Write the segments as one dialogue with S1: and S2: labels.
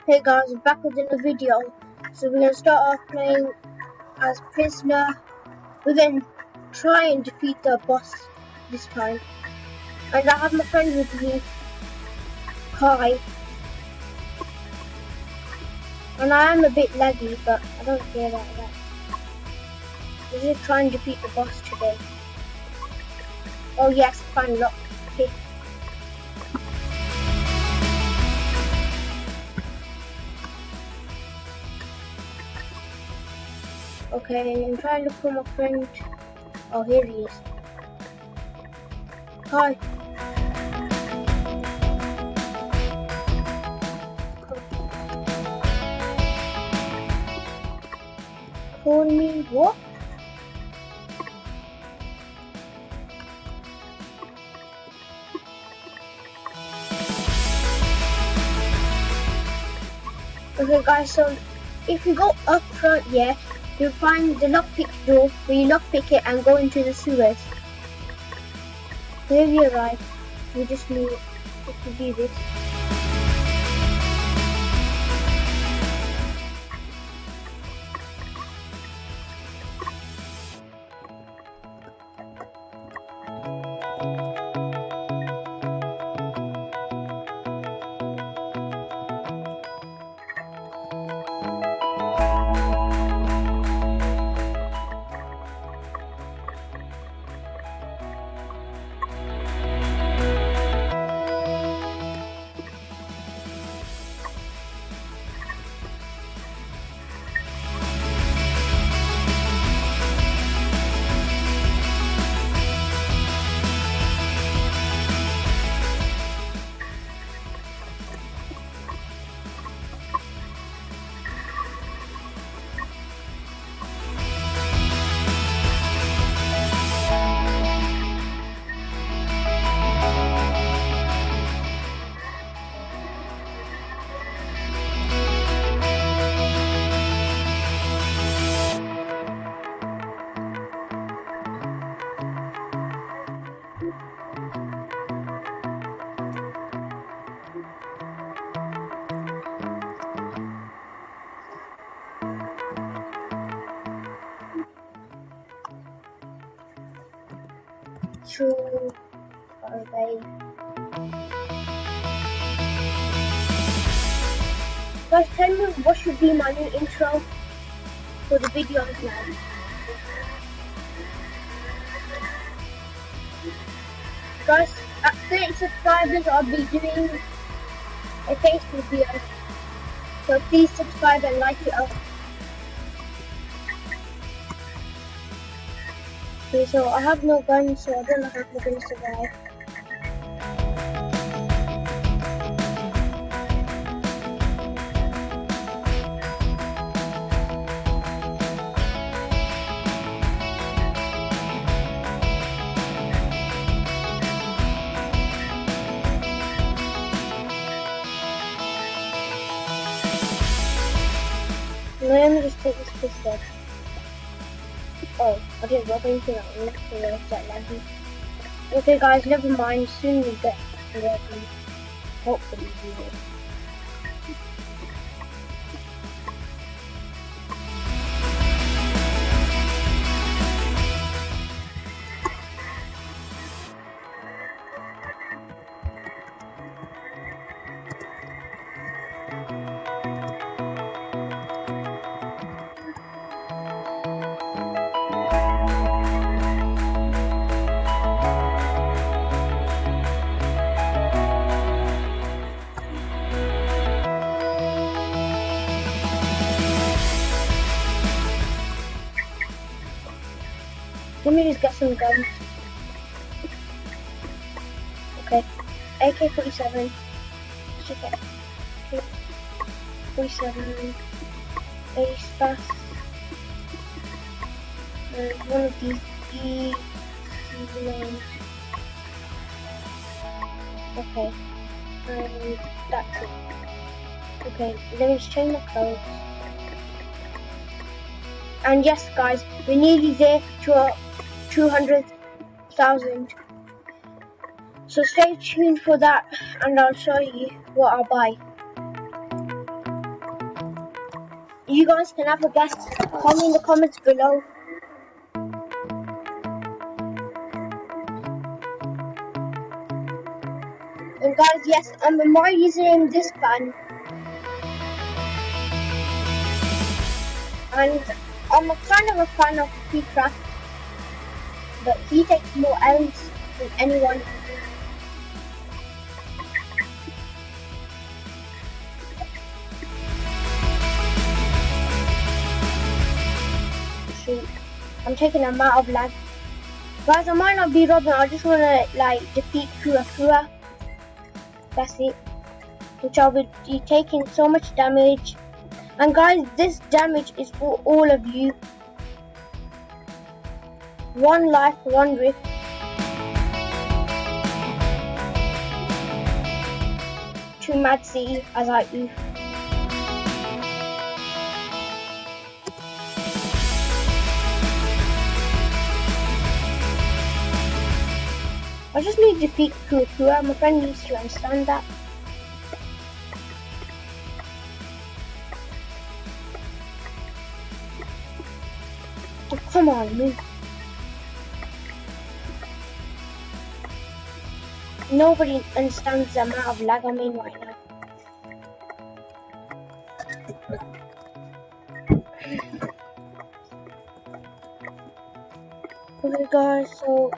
S1: Hey guys, I'm back with another video. So we're gonna start off playing as prisoner. We're gonna try and defeat the boss this time. And I have my friend with me, Kai. And I am a bit laggy, but I don't care about that. We're just trying to defeat the boss today. Oh yes, fun lock. Okay. Okay, I'm trying to look for my friend. Oh, here he is. Kai. Call me what? Okay guys, so if you go up front here, you'll find the lockpick door where you lockpick it and go into the sewers. Here we arrive. We just need to do this. True. Okay. Guys, tell me what should be my new intro for the videos now. Guys, at 30 subscribers, I'll be doing a Facebook video. So please subscribe and like it up. Okay, so I have no gun, so I don't know how I'm going to survive. Let me just take this pistol. Oh, I didn't rob anything at all, so it's that laggy. Okay guys, never mind, soon we get ready. Hopefully we will. Let me just get some guns. Okay, AK-47. Should get AK-47. Ace Bass. And one of these ones. Okay, and that's it. Okay, let me just change my clothes. And yes, guys, we're nearly there to 200,000. So stay tuned for that, and I'll show you what I'll buy. You guys can have a guess. Tell me in the comments below. And guys, yes, I'm more using this fan. And I'm a kind of a fan of Craft, but he takes more L's than anyone. Shoot, I'm taking a amount of lag. Guys, I might not be robbing, I just wanna like defeat Kura. That's it. Which I will be taking so much damage. And guys, this damage is for all of you. 1 life, 1 rift. 2 Mad City as I oof. I just need to defeat Kura. My friend needs to understand that. Oh, come on, move. Nobody understands the amount of lag I'm in right now. Okay guys, so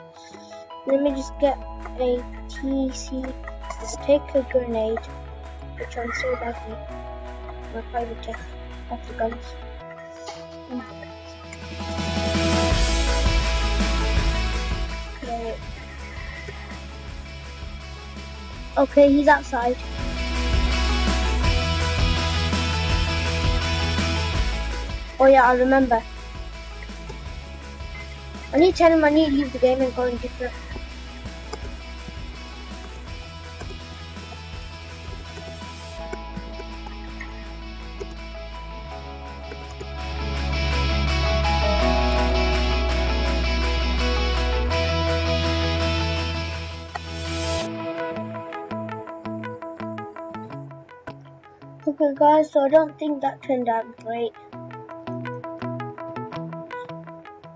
S1: let me just get a TC. Let's take a grenade, which I'm so lucky. My private tech of the guns. Okay, he's outside. Oh yeah, I remember. I need to tell him I need to leave the game and go in different. Okay guys, so I don't think that turned out great.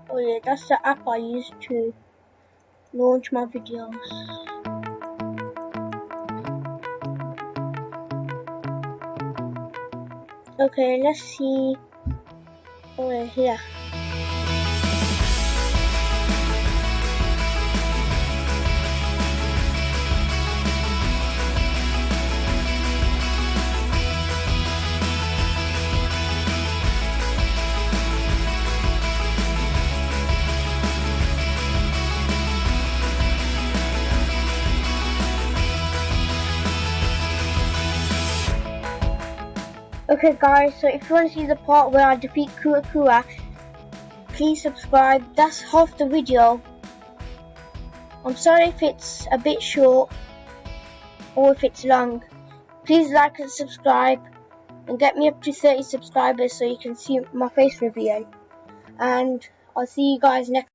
S1: Oh yeah, that's the app I use to launch my videos. Okay, let's see. Oh yeah, here. Okay guys, so if you want to see the part where I defeat Kura, please subscribe. That's half the video. I'm sorry if it's a bit short or if it's long. Please like and subscribe and get me up to 30 subscribers so you can see my face reveal. And I'll see you guys next